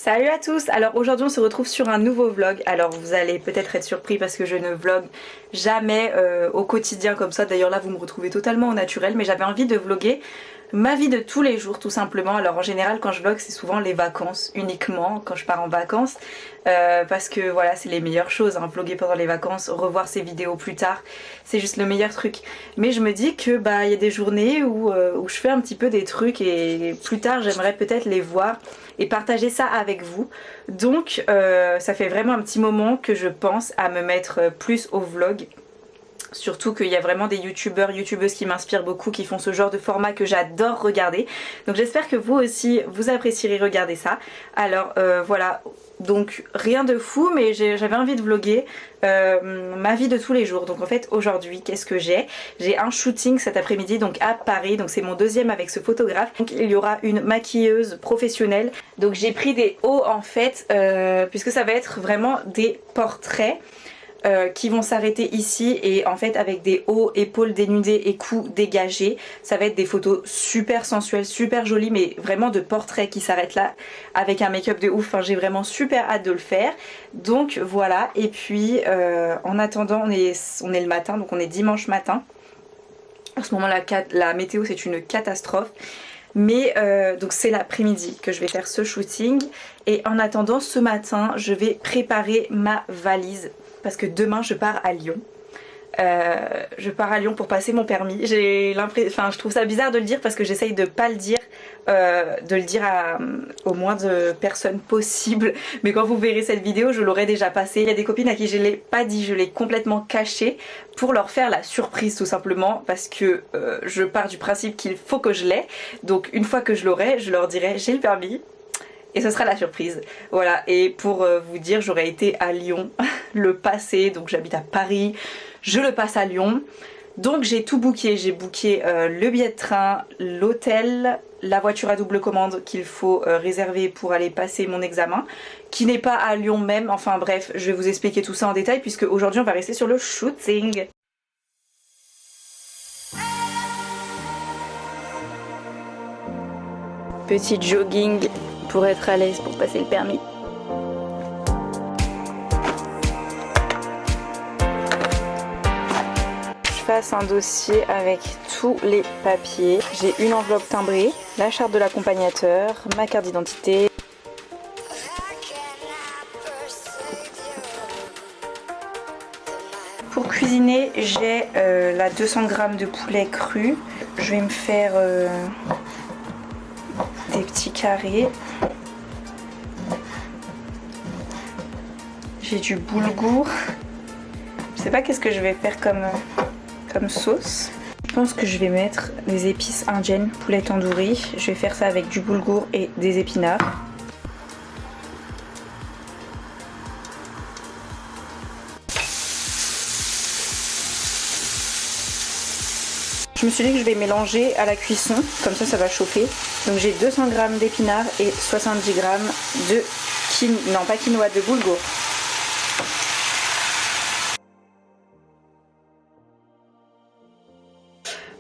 Salut à tous. Alors aujourd'hui on se retrouve sur un nouveau vlog. Alors vous allez peut-être être surpris parce que je ne vlog jamais au quotidien comme ça. D'ailleurs là vous me retrouvez totalement au naturel, mais j'avais envie de vlogger ma vie de tous les jours tout simplement. Alors en général quand je vlog c'est souvent les vacances uniquement, quand je pars en vacances, parce que voilà c'est les meilleures choses, hein, vlogger pendant les vacances, revoir ces vidéos plus tard, c'est juste le meilleur truc. Mais je me dis que bah il y a des journées où je fais un petit peu des trucs et plus tard j'aimerais peut-être les voir et partager ça avec vous. Donc ça fait vraiment un petit moment que je pense à me mettre plus au vlog. Surtout qu'il y a vraiment des youtubeurs, youtubeuses qui m'inspirent beaucoup, qui font ce genre de format que j'adore regarder. Donc j'espère que vous aussi vous apprécierez regarder ça. Alors voilà, donc rien de fou, mais j'avais envie de vlogger ma vie de tous les jours. Donc en fait aujourd'hui qu'est-ce que j'ai? J'ai un shooting cet après-midi donc à Paris, donc c'est mon deuxième avec ce photographe. Donc il y aura une maquilleuse professionnelle. Donc j'ai pris des hauts en fait, puisque ça va être vraiment des portraits. Qui vont s'arrêter ici et en fait avec des hauts, épaules dénudées et cou dégagés. Ça va être des photos super sensuelles, super jolies, mais vraiment de portraits qui s'arrêtent là avec un make-up de ouf. Enfin, j'ai vraiment super hâte de le faire. Donc voilà, et puis en attendant on est le matin, donc on est dimanche matin. En ce moment la météo c'est une catastrophe. Mais donc c'est l'après-midi que je vais faire ce shooting. Et en attendant ce matin je vais préparer ma valise parce que demain je pars à Lyon. Je pars à Lyon pour passer mon permis. J'ai l'impression, enfin je trouve ça bizarre de le dire parce que j'essaye de pas le dire, de le dire au moins de personnes possible. Mais quand vous verrez cette vidéo, je l'aurai déjà passé. Il y a des copines à qui je l'ai pas dit, je l'ai complètement caché pour leur faire la surprise tout simplement parce que je pars du principe qu'il faut que je l'aie. Donc une fois que je l'aurai, je leur dirai j'ai le permis. Et ce sera la surprise. Voilà, et pour vous dire, j'aurais été à Lyon le passer, donc j'habite à Paris, je le passe à Lyon. Donc j'ai tout booké, j'ai booké le billet de train, l'hôtel, la voiture à double commande qu'il faut réserver pour aller passer mon examen, qui n'est pas à Lyon même, enfin bref, je vais vous expliquer tout ça en détail puisque aujourd'hui on va rester sur le shooting. Petit jogging pour être à l'aise pour passer le permis. Je fasse un dossier avec tous les papiers. J'ai une enveloppe timbrée, la charte de l'accompagnateur, ma carte d'identité. Pour cuisiner, j'ai la 200 g de poulet cru. Je vais me faire des petits carrés. J'ai du boulgour. Je sais pas qu'est-ce que je vais faire comme sauce. Je pense que je vais mettre des épices indiennes, poulet tandoori. Je vais faire ça avec du boulgour et des épinards. Je me suis dit que je vais mélanger à la cuisson, comme ça va chauffer. Donc j'ai 200 g d'épinards et 70 g de de boulgour.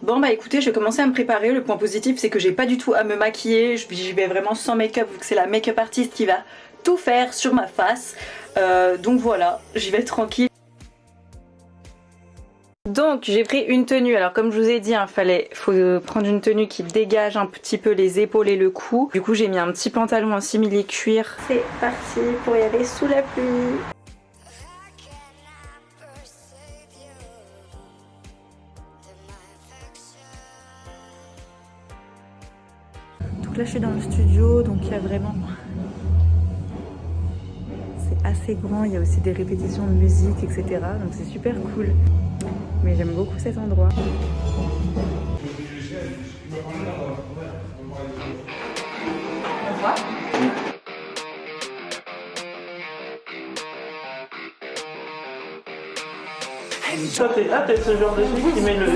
Bon bah écoutez, je vais commencer à me préparer. Le point positif c'est que j'ai pas du tout à me maquiller. J'y vais vraiment sans make-up vu que c'est la make-up artiste qui va tout faire sur ma face. Donc voilà, j'y vais tranquille. Donc j'ai pris une tenue, alors comme je vous ai dit, faut prendre une tenue qui dégage un petit peu les épaules et le cou. Du coup j'ai mis un petit pantalon en simili cuir. C'est parti pour y aller sous la pluie. Donc là je suis dans le studio, donc il y a vraiment... C'est assez grand, il y a aussi des répétitions de musique, etc. Donc c'est super cool. Mais j'aime beaucoup cet endroit. On voit ? Toi t'es ce genre de truc qui met le...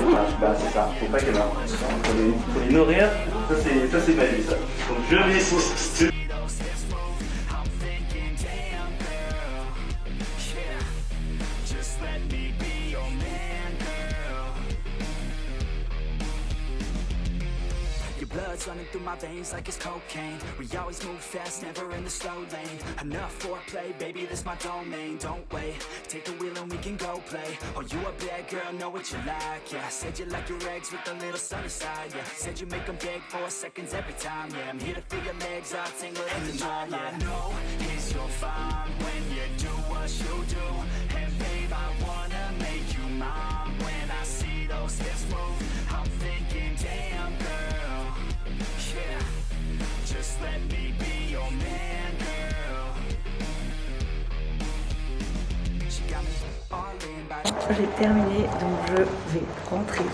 Bah c'est ça, faut pas qu'elle meure. Faut les nourrir, ça c'est ma vie ça. Donc je vais... blood's running through my veins like it's cocaine. We always move fast, never in the slow lane. Enough foreplay, baby, this my domain. Don't wait, take the wheel and we can go play. Oh, you a bad girl, know what you like, yeah. Said you like your eggs with a little sunny side, yeah. Said you make them beg for seconds every time, yeah. I'm here to feel your legs all tingled in the night, yeah. I know is you're fine when you do what you do. And babe, I wanna make you mine. When I see those hips move, I'm thinking, damn girl, yeah. Just let me be your man, girl. She got me all in by... J'ai terminé, donc je vais rentrer.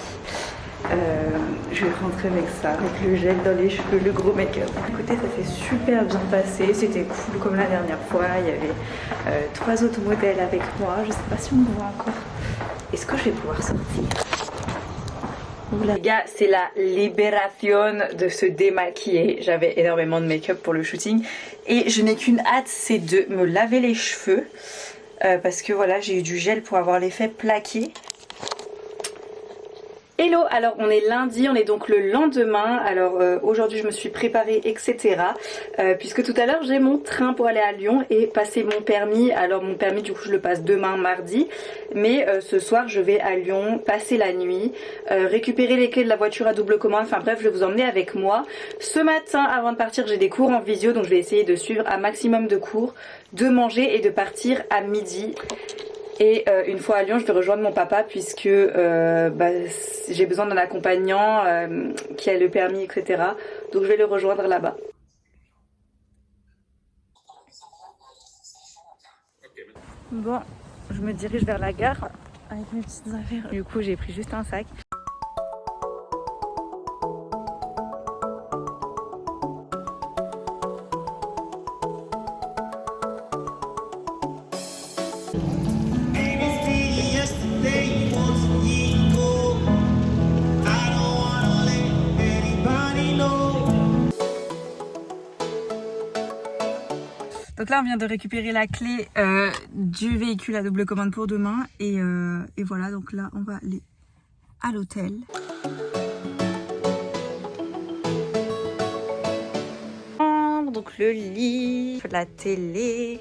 Je vais rentrer avec ça, avec le gel dans les cheveux, le gros make-up. Écoutez, ça s'est super bien passé, c'était cool comme la dernière fois. Il y avait 3 autres modèles avec moi. Je sais pas si on me voit encore. Est-ce que je vais pouvoir sortir? Oula. Les gars, c'est la libération de se démaquiller. J'avais énormément de make-up pour le shooting et je n'ai qu'une hâte, c'est de me laver les cheveux parce que voilà, j'ai eu du gel pour avoir l'effet plaqué. Hello, alors on est lundi, on est donc le lendemain. Alors aujourd'hui je me suis préparée, etc. Puisque tout à l'heure j'ai mon train pour aller à Lyon et passer mon permis. Alors mon permis du coup je le passe demain mardi. Mais ce soir je vais à Lyon passer la nuit, récupérer les clés de la voiture à double commande. Enfin bref, je vais vous emmener avec moi. Ce matin avant de partir j'ai des cours en visio, donc je vais essayer de suivre un maximum de cours, de manger et de partir à midi. Et une fois à Lyon, je vais rejoindre mon papa puisque j'ai besoin d'un accompagnant qui a le permis, etc. Donc je vais le rejoindre là-bas. Bon, je me dirige vers la gare avec mes petites affaires. Du coup, j'ai pris juste un sac. Donc là on vient de récupérer la clé du véhicule à double commande pour demain et voilà, donc là on va aller à l'hôtel. Donc le lit, la télé.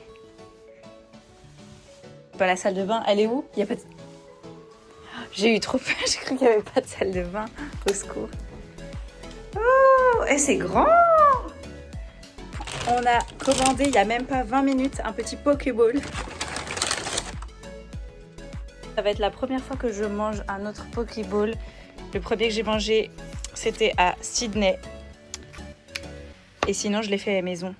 Pas la salle de bain, elle est où? Il y a pas de... J'ai eu trop peur, j'ai cru qu'il n'y avait pas de salle de bain. Au secours. Oh, et c'est grand! On a commandé il n'y a même pas 20 minutes un petit Pokéball. Ça va être la première fois que je mange un autre Pokéball. Le premier que j'ai mangé, c'était à Sydney. Et sinon, je l'ai fait à la maison.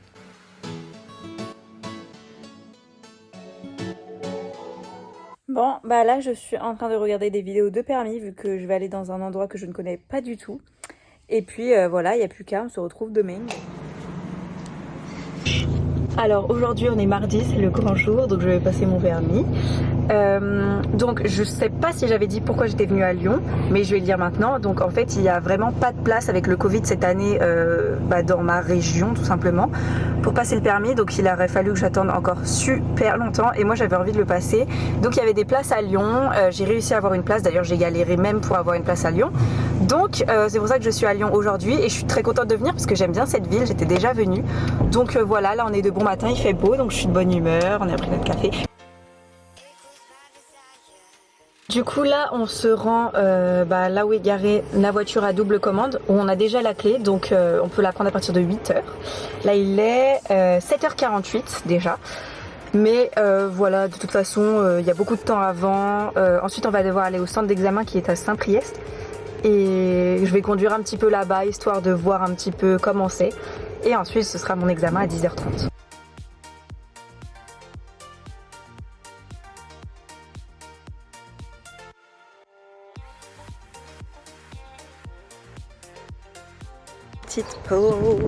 Bon, bah là, je suis en train de regarder des vidéos de permis vu que je vais aller dans un endroit que je ne connais pas du tout. Et puis voilà, il n'y a plus qu'à, on se retrouve demain. Alors aujourd'hui on est mardi, c'est le grand jour, donc je vais passer mon permis. Donc je sais pas si j'avais dit pourquoi j'étais venue à Lyon, mais je vais le dire maintenant. Donc en fait il n'y a vraiment pas de place avec le Covid cette année dans ma région tout simplement pour passer le permis. Donc il aurait fallu que j'attende encore super longtemps et moi j'avais envie de le passer. Donc il y avait des places à Lyon, j'ai réussi à avoir une place, d'ailleurs j'ai galéré même pour avoir une place à Lyon. Donc c'est pour ça que je suis à Lyon aujourd'hui et je suis très contente de venir parce que j'aime bien cette ville, j'étais déjà venue. Donc voilà, là on est de bon matin, il fait beau donc je suis de bonne humeur, on a pris notre café. Du coup là on se rend là où est garée la voiture à double commande où on a déjà la clé donc on peut la prendre à partir de 8h. Là il est 7h48 déjà. Mais voilà, de toute façon il y a beaucoup de temps avant. Ensuite on va devoir aller au centre d'examen qui est à Saint-Priest. Et je vais conduire un petit peu là-bas histoire de voir un petit peu comment c'est. Et ensuite ce sera mon examen à 10h30. Petite pause.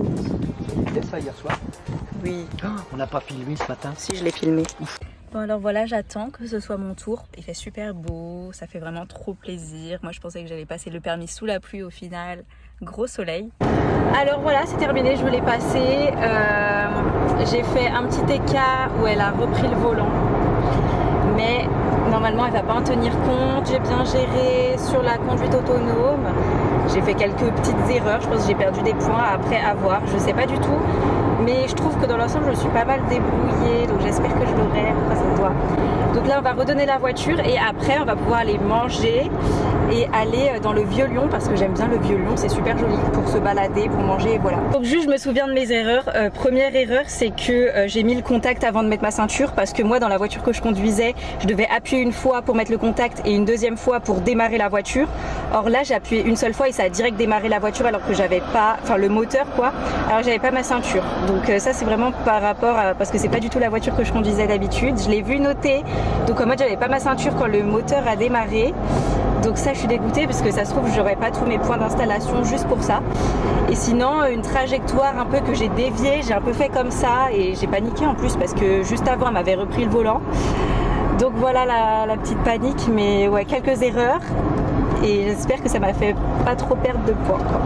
C'était ça hier soir? Oui. Oh, on n'a pas filmé ce matin? Si, je l'ai filmé. Ouf. Bon alors voilà, j'attends que ce soit mon tour. Il fait super beau, ça fait vraiment trop plaisir. Moi je pensais que j'allais passer le permis sous la pluie, au final, gros soleil. Alors voilà, c'est terminé, je l'ai passé. J'ai fait un petit écart où elle a repris le volant. Mais normalement elle va pas en tenir compte. J'ai bien géré sur la conduite autonome. J'ai fait quelques petites erreurs, je pense que j'ai perdu des points après avoir, je sais pas du tout. Mais je trouve que dans l'ensemble je me suis pas mal débrouillée, donc j'espère que je l'aurai. Pourquoi ça doit. Donc là on va redonner la voiture et après on va pouvoir aller manger et aller dans le Vieux-Lyon parce que j'aime bien le Vieux-Lyon, c'est super joli pour se balader, pour manger et voilà. Donc juste je me souviens de mes erreurs. Première erreur c'est que j'ai mis le contact avant de mettre ma ceinture parce que moi dans la voiture que je conduisais je devais appuyer une fois pour mettre le contact et une deuxième fois pour démarrer la voiture. Or là j'ai appuyé une seule fois et ça a direct démarré la voiture alors que j'avais pas, enfin le moteur quoi, alors que j'avais pas ma ceinture. Donc ça c'est vraiment par rapport à, parce que c'est pas du tout la voiture que je conduisais d'habitude. Je l'ai vu noter, donc en mode j'avais pas ma ceinture quand le moteur a démarré. Donc ça je suis dégoûtée parce que ça se trouve j'aurais pas tous mes points d'installation juste pour ça. Et sinon une trajectoire un peu que j'ai déviée, j'ai un peu fait comme ça et j'ai paniqué en plus parce que juste avant elle m'avait repris le volant. Donc voilà la petite panique, mais ouais quelques erreurs et j'espère que ça m'a fait pas trop perdre de poids quoi.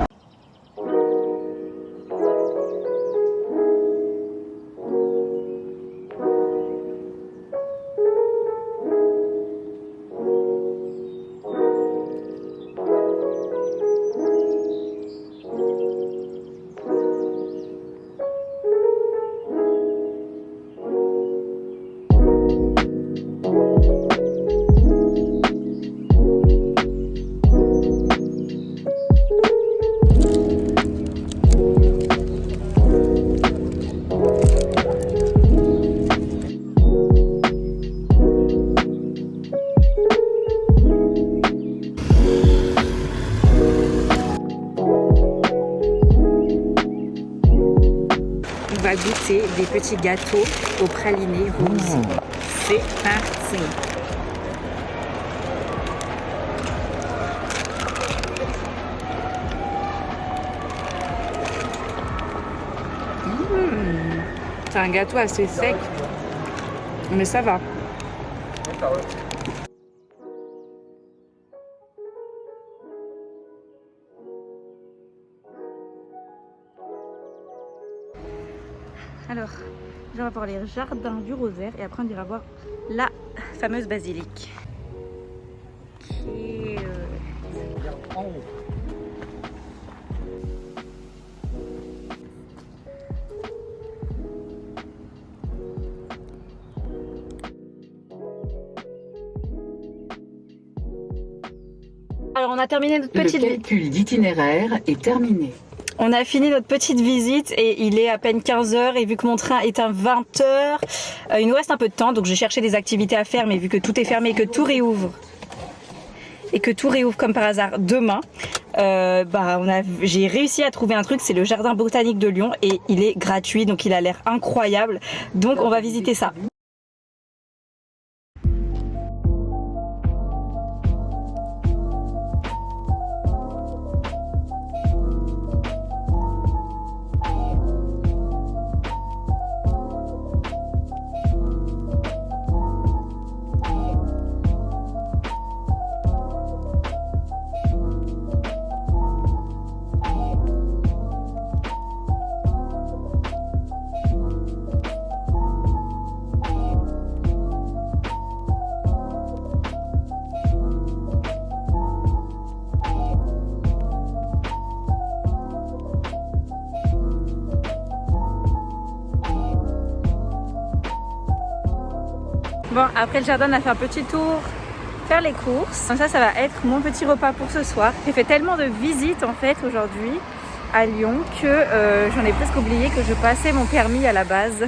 On va goûter des petits gâteaux au praliné rose. C'est parti. C'est un gâteau assez sec, mais ça va. Alors, on va voir les jardins du Rosaire et après on ira voir la fameuse basilique. Alors on a terminé notre petite... Le calcul d'itinéraire est terminé. On a fini notre petite visite et il est à peine 15h et vu que mon train est à 20h, il nous reste un peu de temps donc j'ai cherché des activités à faire mais vu que tout est fermé et que tout réouvre comme par hasard demain, j'ai réussi à trouver un truc, c'est le jardin botanique de Lyon et il est gratuit donc il a l'air incroyable donc on va visiter ça. Bon, après le jardin, on a fait un petit tour faire les courses. Ça va être mon petit repas pour ce soir. J'ai fait tellement de visites en fait aujourd'hui à Lyon que j'en ai presque oublié que je passais mon permis à la base.